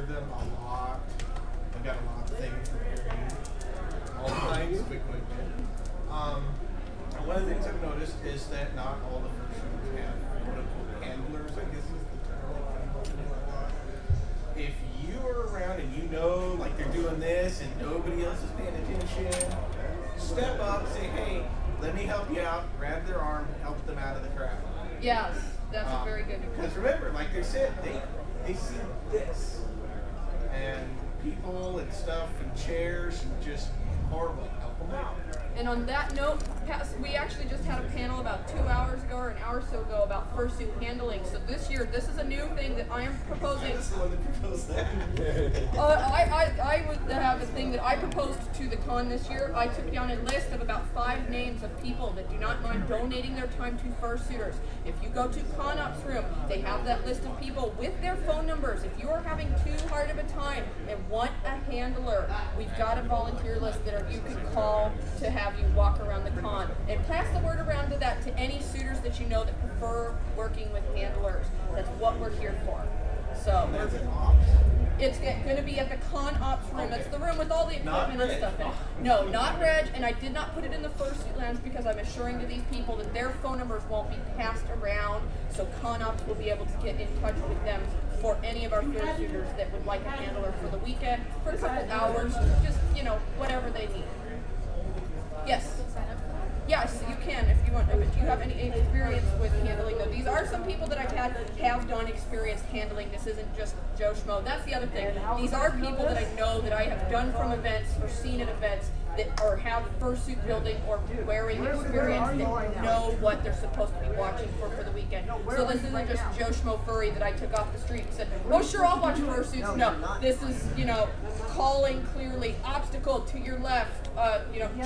them a lot. I've got a lot of things for carrying all kinds of equipment. And one of the things I've noticed is that not all the fursuiters have quote-unquote handlers, I guess is the term that I'm looking for a lot. If you are around and you know like they're doing this and nobody else is paying attention, step up, say, hey, let me help you out, grab their arm, help them out of the crowd. Yes, that's a very good. Because remember, like they said, they see this. And people and stuff and chairs and just horrible. Help them out. And on that note, we actually just had a panel about 2 hours ago or an hour or so ago about fursuit handling. So this year, this is a new thing that I am proposing. I was the one that proposed that. I would have a thing that I proposed to the con this year. I took down a list of about 5 names of people that do not mind donating their time to fursuiters. If you go to Con Ops Room, they have that list of people with their phone numbers. If you are having too hard of a time and want a handler, we've got a volunteer list that you could call to have you walk around the con. And pass the word around to any suitors that you know that prefer working with handlers. That's what we're here for. So it's going to be at the Con Ops Room. That's the room with all the equipment and stuff in it. No, not Reg, and I did not put it in the Fursuit Lounge because I'm assuring to these people that their phone numbers won't be passed around, so Con Ops will be able to get in touch with them for any of our fursuiters that would like a handler for the weekend, for a couple hours, just, whatever they need. Yes? Yes, you can if you want. If you have any experience with handling them. These are some people that I've have done experience handling. This isn't just Joe Schmo. That's the other thing. These are people that I know that I have done from events or seen at events that or have fursuit building or wearing experience that know what they're supposed to be watching for the weekend. So this isn't just Joe Schmo furry that I took off the street and said, oh sure, I'll watch fursuits. No, this is, calling clearly, obstacle to your left,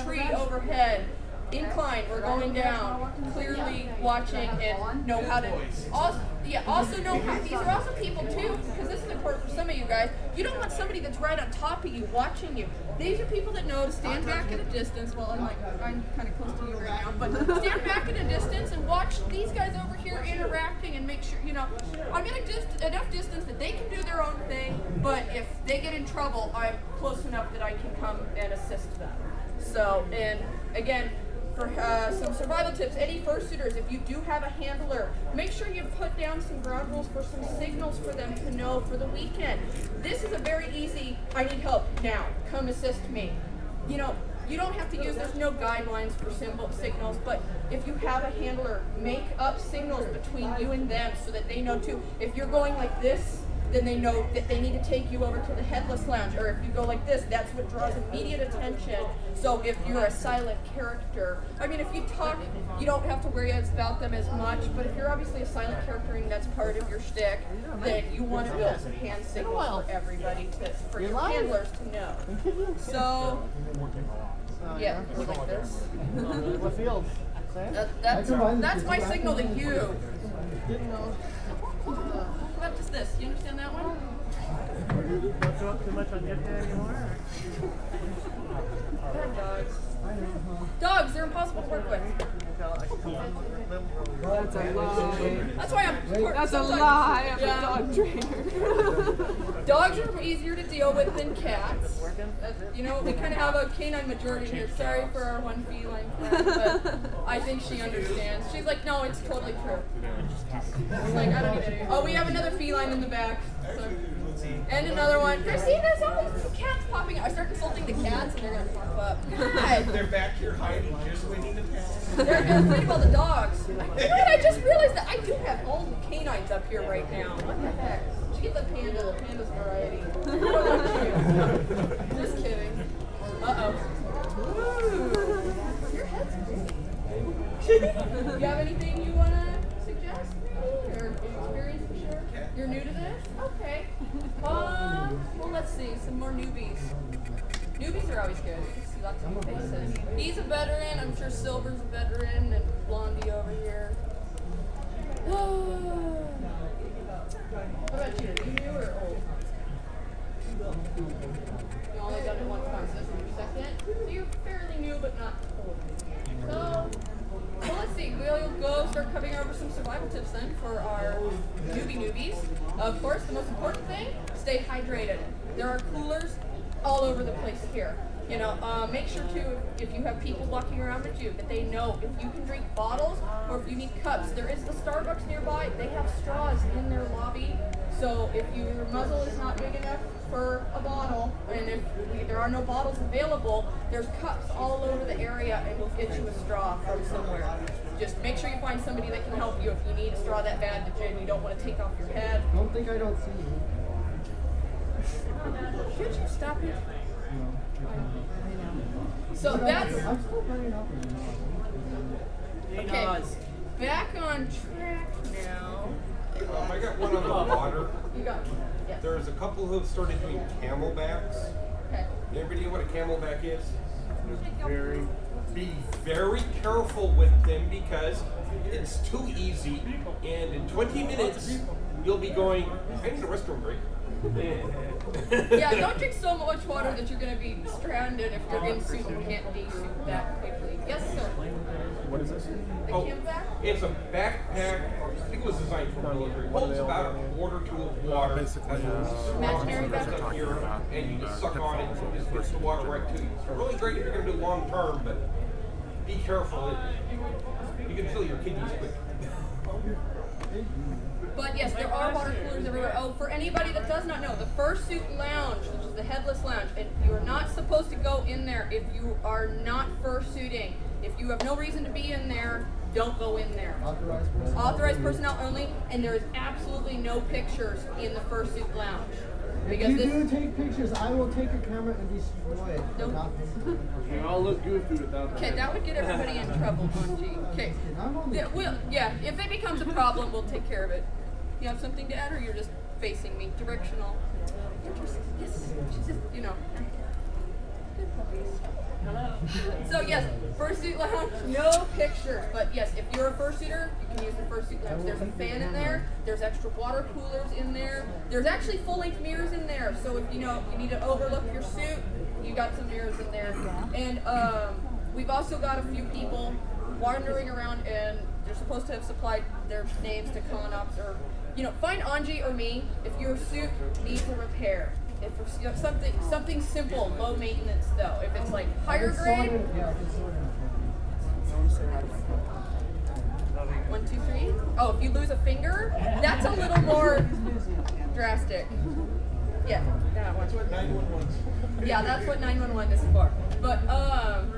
tree overhead, incline, we're going down, clearly watching and know how to, also know how, these are also people too, because this is important for some of you guys, you don't want somebody that's right on top of you watching you. These are people that know to stand back at a distance, well I'm kind of close to you right now, but stand back at a distance and watch these guys over here interacting and make sure, I'm at enough distance that they can do their own thing, but if they get in trouble, I'm close enough that I can come and assist them. So, and again, for some survival tips, any fursuiters, if you do have a handler, make sure you put down some ground rules for some signals for them to know for the weekend. This is a very easy, I need help now, come assist me. You don't have to use, there's no guidelines for signals, but if you have a handler, make up signals between you and them so that they know too. If you're going like this, then they know that they need to take you over to the Headless Lounge, or if you go like this, that's what draws immediate attention. So if you're a silent character, if you talk, you don't have to worry about them as much, but if you're obviously a silent character and that's part of your shtick, then you want to build some hand signals for everybody, for your handlers to know. So, yeah, like this. What field? That's my signal to you. How about just this? You understand that one? Don't go up too much on Get There anymore? Dogs. Dogs, they're impossible to work with. That's a lie. That's why That's a lie. I'm a dog trainer. Dogs are easier to deal with than cats. We kind of have a canine majority here. Sorry for our one feline friend, but I think she understands. She's like, no, it's totally true. It's like, I don't even. Oh, we have another feline in the back. So. And another one. There's always cats popping up. I start consulting the cats, and they're gonna pop up. God. They're back here hiding, just waiting to pass. They're afraid about the dogs. You know what? I just realized that I do have all the canines up here right now. What the heck? Did you get the panda? The panda's variety. Just kidding. Your head's big. You have anything you wanna suggest, maybe, or experience to share? You're new to this? Okay. Well, let's see. Some more newbies. Newbies are always good. See lots of new faces. He's a veteran. I'm sure Silver's a veteran, and Blondie over here. What about you? Are you new or old? You only done it one time, so this is your second. So you're fairly new, but not old. So, well, let's see. We'll go start covering over some survival tips then for for our newbies. Of course, the most important thing, stay hydrated. There are coolers all over the place here. You know, make sure too, if you have people walking around with you, that they know if you can drink bottles or if you need cups. There is the Starbucks nearby. They have straws in their lobby. So if your muzzle is not big enough for a bottle, and if there are no bottles available, there's cups all over the area, and we'll get you a straw from somewhere. Just make sure you find somebody that can help you if you need a straw that bad that you don't want to take off your head. Don't think I don't see you. Can't you stop it? No. So that's I'm still burning up. okay. Back on track now. I got one on the water. You got yes. There's a couple who have started doing camelbacks. Okay. Everybody know what a camelback is? Be Very careful with them because it's too easy, and in 20 minutes you'll be going, I need a restroom break. Yeah, don't drink so much water that you're going to be stranded if you're in suit and can't de-suit that quickly. Yes, sir. What is this? The Oh, camelback? it's a backpack. I think it was designed for military. It holds about a quarter to of water. Imaginary That's bag? up here, and you just suck on it and just gets the water right to you. It's really great if you're going to do long term, but be careful. You can fill your kidneys quick. But yes, there are water coolers everywhere. Oh, for anybody that does not know, the Fursuit Lounge, which is the Headless Lounge, and you are not supposed to go in there if you are not fursuiting. If you have no reason to be in there, don't go in there. Authorized personnel only, and there is absolutely no pictures in the Fursuit Lounge. If you do take pictures, I will take a camera and destroy it. Don't. We all look goofy without that. Okay, that would get everybody in trouble, Bungie. Okay. Yeah, if it becomes a problem, we'll take care of it. You have something to add, or you're just facing me? Directional. Yes. She's just, you know. Good puppies. So yes, Fursuit Lounge, no pictures. But yes, if you're a fursuiter, you can use the Fursuit Lounge. There's a fan in there. There's extra water coolers in there. There's actually full-length mirrors in there. So if you need to overlook your suit, you got some mirrors in there. And we've also got a few people wandering around, and they're supposed to have supplied their names to con-ops, or find Anji or me if your suit needs a repair. If it's something simple, low maintenance though. If it's like higher grade, 1, 2, 3. Oh, if you lose a finger, that's a little more drastic. Yeah, that one. That's what 911's for. Yeah, that's what 911 is for. But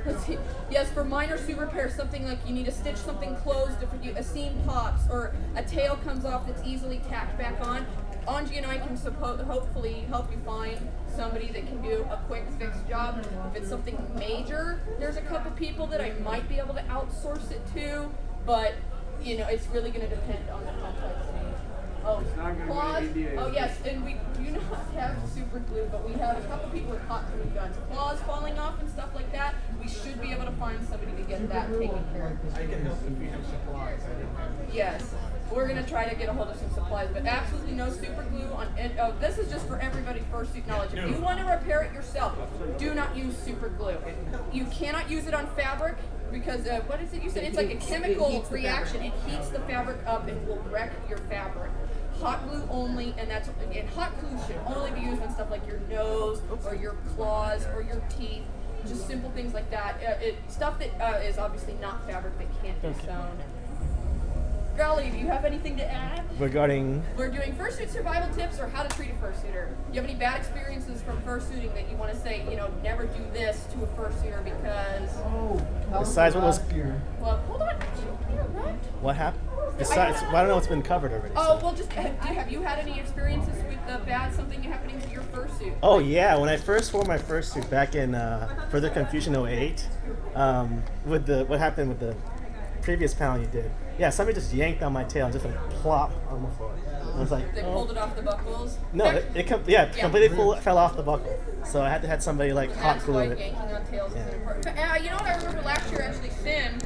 let's see. Yes, for minor suit repair, something like you need to stitch something closed, if a seam pops or a tail comes off that's easily tacked back on. Anji and I can hopefully help you find somebody that can do a quick fix job. If it's something major, there's a couple people that I might be able to outsource it to, but it's really going to depend on the complexity. Oh, claws. Oh yes, and we do not have super glue, but we have a couple people with hot glue guns. Claws falling off and stuff like that. We should be able to find somebody to get that taken care of. I can help if you have supplies. I don't have any. Yes, we're gonna try to get a hold of some supplies, but absolutely no super glue on. And this is just for everybody's fursuit knowledge. If you want to repair it yourself, do not use super glue. You cannot use it on fabric. Because what is it you said? It's like a chemical reaction. It heats the fabric up and will wreck your fabric. Hot glue only, and hot glue should only be used on stuff like your nose or your claws or your teeth. Just simple things like that. Stuff that is obviously not fabric that can't be sewn. Golly, do you have anything to add? Regarding? We're doing fursuit survival tips or how to treat a fursuiter. Do you have any bad experiences from fursuiting that you want to say, never do this to a fursuiter because... Besides what was... Well, hold on. What happened? Besides, I don't know what's been covered already. Oh, well, just have you had any experiences with something happening to your fursuit? Oh yeah, when I first wore my fursuit back in Further Confusion 08, what happened with the previous panel you did. Yeah, somebody just yanked on my tail and just like plop on the floor. I was like, they pulled it off the buckles? No, it completely fell off the buckle. So I had to have somebody like hot glue it. Yanking on tails is important. You know what I remember last year actually, Finn,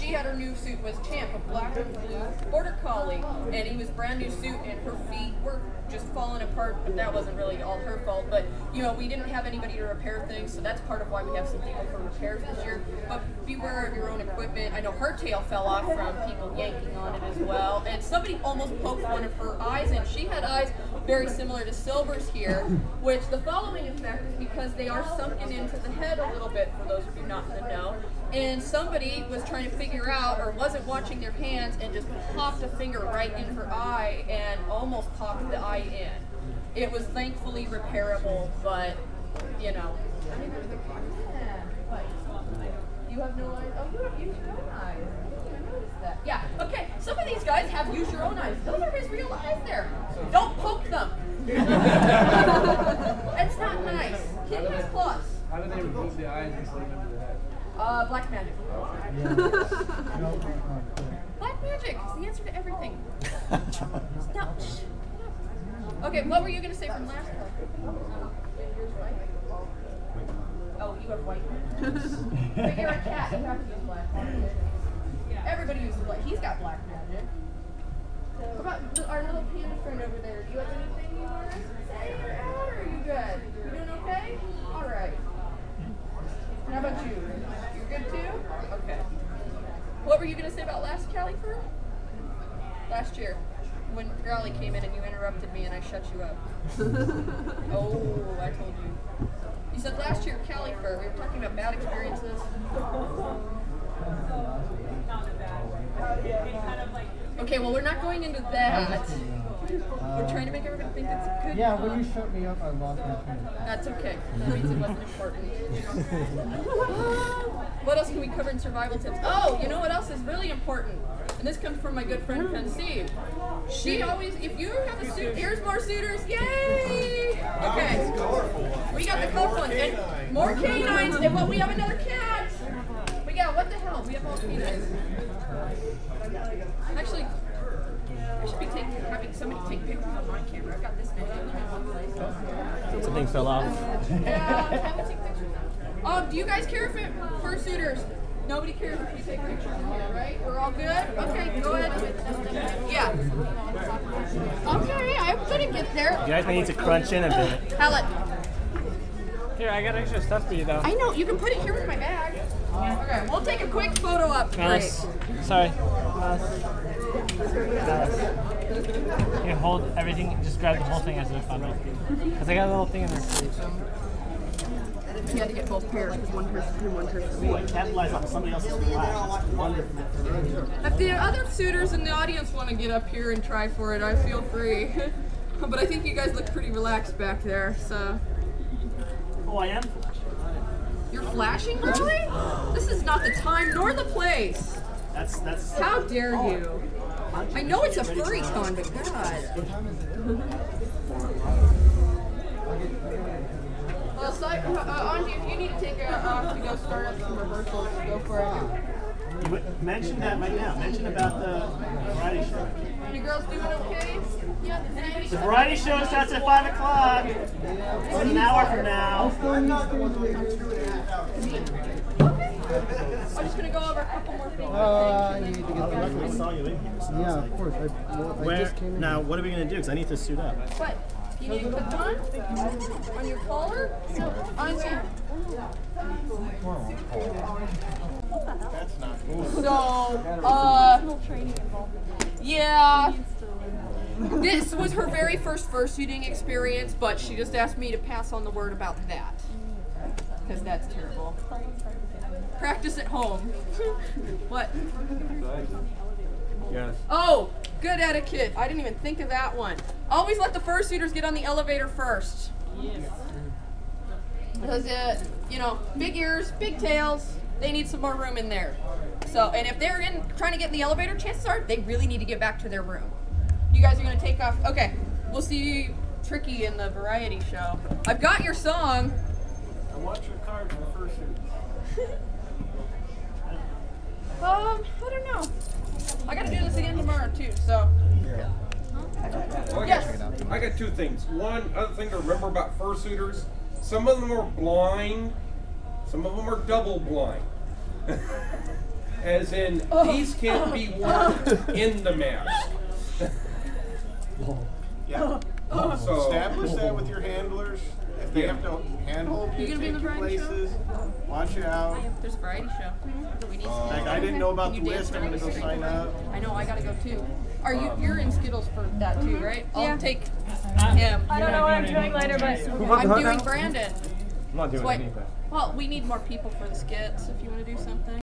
she had her new suit was Champ, a black and blue border collie, and he was brand new suit, and her feet were just falling apart. But that wasn't really all her fault. But you know, we didn't have anybody to repair things, so that's part of why we have some people for repairs this year. But beware of your own equipment. I know her tail fell off from people yanking on it as well, and somebody almost poked one of her eyes in. She had eyes very similar to Silver's here, which the following effect is because they are sunken into the head a little bit, for those of you not in the know. And somebody was trying to figure out, or wasn't watching their hands, and just popped a finger right in her eye and almost popped the eye in. It was thankfully repairable, but you know. You have no eyes? Oh, you have use your own eyes. I noticed that. Yeah, okay, some of these guys have use your own eyes. Those are his real eyes there. Don't poke them. That's not nice. Keep his claws. How do they remove the eyes and slip into the head? Black magic. Black magic is the answer to everything. No. Okay, what were you going to say from last time? Yours white? Oh, you have white magic? But you're a cat, you have to use black magic. Everybody uses black. He's got black magic. What about our little panda friend over there? Do you have anything you want to say or add, or are you good? You doing okay? All right. How about you? You're good too? Okay. What were you going to say about last Califur? Last year, when Growly came in and you interrupted me and I shut you up. Oh, I told you. You said last year Califur, we were talking about bad experiences. Okay, well, we're not going into that. We're trying to make everybody think it's a good Yeah, con. when you shut me up, I lost my train. That's okay. That means it wasn't important. What else can we cover in survival tips? Oh, you know what else is really important? And this comes from my good friend Conceive. She always, if you have a suit, here's more suitors, yay! Okay, we got the colorful one, and more canines, and what, we have another cat! We got, what the hell, we have all canines. Actually, I should be having somebody take pictures on my camera. I've got this many in one place. Something fell off. Have it take pictures now. Do you guys care if it fursuiters? Nobody cares if you take pictures in here, right? We're all good? Okay, go ahead. Yeah. Okay, I'm gonna get there. You guys may need to crunch in a bit. Pallet. Here, I got extra stuff for you though. I know, you can put it here with my bag. Okay, we'll take a quick photo up. Alice, sorry. Here, hold everything. Just grab the whole thing as a bundle. Because I got a little thing in there for you. You had to get both pairs because one person and one person. Ooh, I capitalized on somebody else's flash. That's wonderful. If the other suitors in the audience want to get up here and try for it, I feel free. But I think you guys look pretty relaxed back there, so. Oh, I am? You're flashing, really? This is not the time nor the place. That's. How dare you? I know it's a furry con, but God. Well, Angie, if you need to take off to go start up some rehearsals, go for it. You mention that right now. Mention about the variety show. You girls doing okay? Yeah. The variety show starts at 5 o'clock. It's an hour from now. I'm just gonna go over a couple more things. I need to get I luckily saw you in here. So Yeah, of course. I just came in. Now, what are we gonna do? Because I need to suit up. What? You need to put on your collar? On your... That's not cool. So, yeah. This was her very first fursuiting experience, but she just asked me to pass on the word about that. Because that's terrible. Practice at home. What? Yes. Oh, good etiquette. I didn't even think of that one. Always let the fursuiters get on the elevator first. Yes. Because, you know, big ears, big tails, they need some more room in there. So, and if they're trying to get in the elevator, chances are they really need to get back to their room. You guys are going to take off. Okay, we'll see Tricky in the variety show. I've got your song. I want your card for Fursuit. I don't know. I got to do this again tomorrow too, so. Well, Yes. I got two things. One other thing to remember about fursuiters, some of them are blind, some of them are double blind. As in, these can't be worn in the mask. Yeah. So, Establish that with your handlers. If they have to handhold You you, gonna be in take the you variety show? places, watch out. There's a variety show. We need Like, I didn't know about the You dance list. I'm gonna go around the sign up. I know, I gotta go too. Are you? You're in Skittles for that too, right? I'll Yeah. take him. I don't know what I'm doing later, but I'm doing Brandon. I'm not doing Wait. anything. Well, we need more people for the skits if you want to do something.